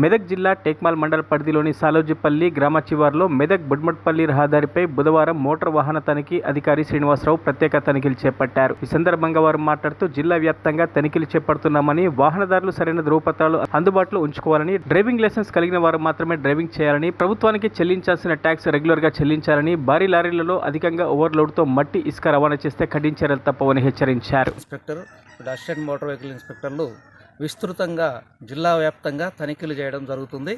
మెదక్ జిల్లా టేక్మాల్ మండల పరిధిలోని సాలోజిపల్లి గ్రామ చివర్లో మెదక్ బుడ్మట్పల్లి రహదారిపై బుధవారం మోటార్ వాహన తనిఖీ అధికారి శ్రీనివాసరావు ప్రత్యేక తనిఖీలు చేపట్టారు. ఈ సందర్భంగా వారు మాట్లాడుతూ జిల్లా వ్యాప్తంగా తనిఖీలు చేపడుతున్నామని, వాహనదారులు సరైన ధృవపత్రాలు అందుబాటులో ఉంచుకోవాలని, డ్రైవింగ్ లైసెన్స్ కలిగిన వారు మాత్రమే డ్రైవింగ్ చేయాలని, ప్రభుత్వానికి చెల్లించాల్సిన ట్యాక్స్ రెగ్యులర్ గా చెల్లించాలని, భారీ లారీలలో అధికంగా ఓవర్లోడ్ తో మట్టి ఇసుక రవాణా చేస్తే కఠిన చర్యలు తప్పవని హెచ్చరించారు. అసిస్టెంట్ మోటార్ వెహికల్ ఇన్స్పెక్టర్లు విస్తృతంగా జిల్లా వ్యాప్తంగా తనిఖీలు చేయడం జరుగుతుంది.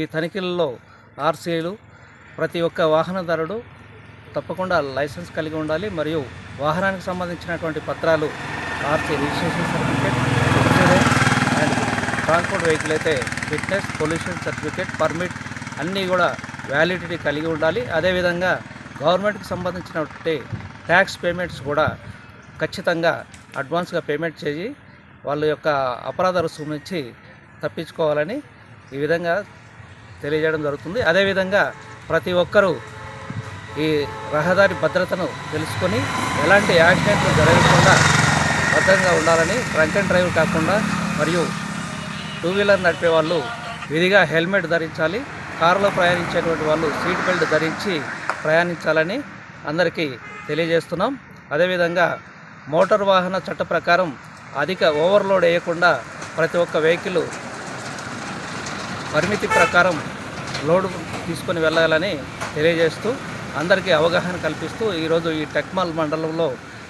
ఈ తనిఖీలలో ఆర్సీలు ప్రతి ఒక్క వాహనదారుడు తప్పకుండా లైసెన్స్ కలిగి ఉండాలి. మరియు వాహనానికి సంబంధించినటువంటి పత్రాలు RC registration certificate, insurance and transport vehicle అయితే ఫిట్నెస్, పొల్యూషన్ సర్టిఫికేట్, పర్మిట్ అన్నీ కూడా వ్యాలిడిటీ కలిగి ఉండాలి. అదేవిధంగా గవర్నమెంట్కి సంబంధించినటువంటి ట్యాక్స్ పేమెంట్స్ కూడా ఖచ్చితంగా అడ్వాన్స్గా పేమెంట్ చేసి వాళ్ళ యొక్క అపరాధ రుసుము నుంచి తప్పించుకోవాలని ఈ విధంగా తెలియజేయడం జరుగుతుంది. అదేవిధంగా ప్రతి ఒక్కరూ ఈ రహదారి భద్రతను తెలుసుకొని ఎలాంటి యాక్సిడెంట్లు జరగకుండా భద్రంగా ఉండాలని, డ్రంక్ అండ్ డ్రైవ్ కాకుండా మరియు టూ వీలర్ నడిపే వాళ్ళు విధిగా హెల్మెట్ ధరించాలి. కారులో ప్రయాణించేటువంటి వాళ్ళు సీట్ బెల్ట్ ధరించి ప్రయాణించాలని అందరికీ తెలియజేస్తున్నాం. అదేవిధంగా మోటార్ వాహన చట్ట ప్రకారం అధిక ఓవర్లోడ్ వేయకుండా ప్రతి ఒక్క వెహికల్ పరిమితి ప్రకారం లోడ్ తీసుకొని వెళ్ళాలని తెలియజేస్తూ అందరికీ అవగాహన కల్పిస్తూ ఈరోజు ఈ టెక్మాల్ మండలంలో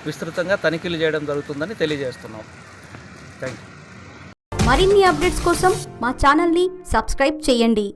విస్తృతంగా తనిఖీలు చేయడం జరుగుతుందని తెలియజేస్తున్నాం. Thank you. మరిన్ని అప్డేట్స్ కోసం మా ఛానల్ని సబ్స్క్రైబ్ చేయండి.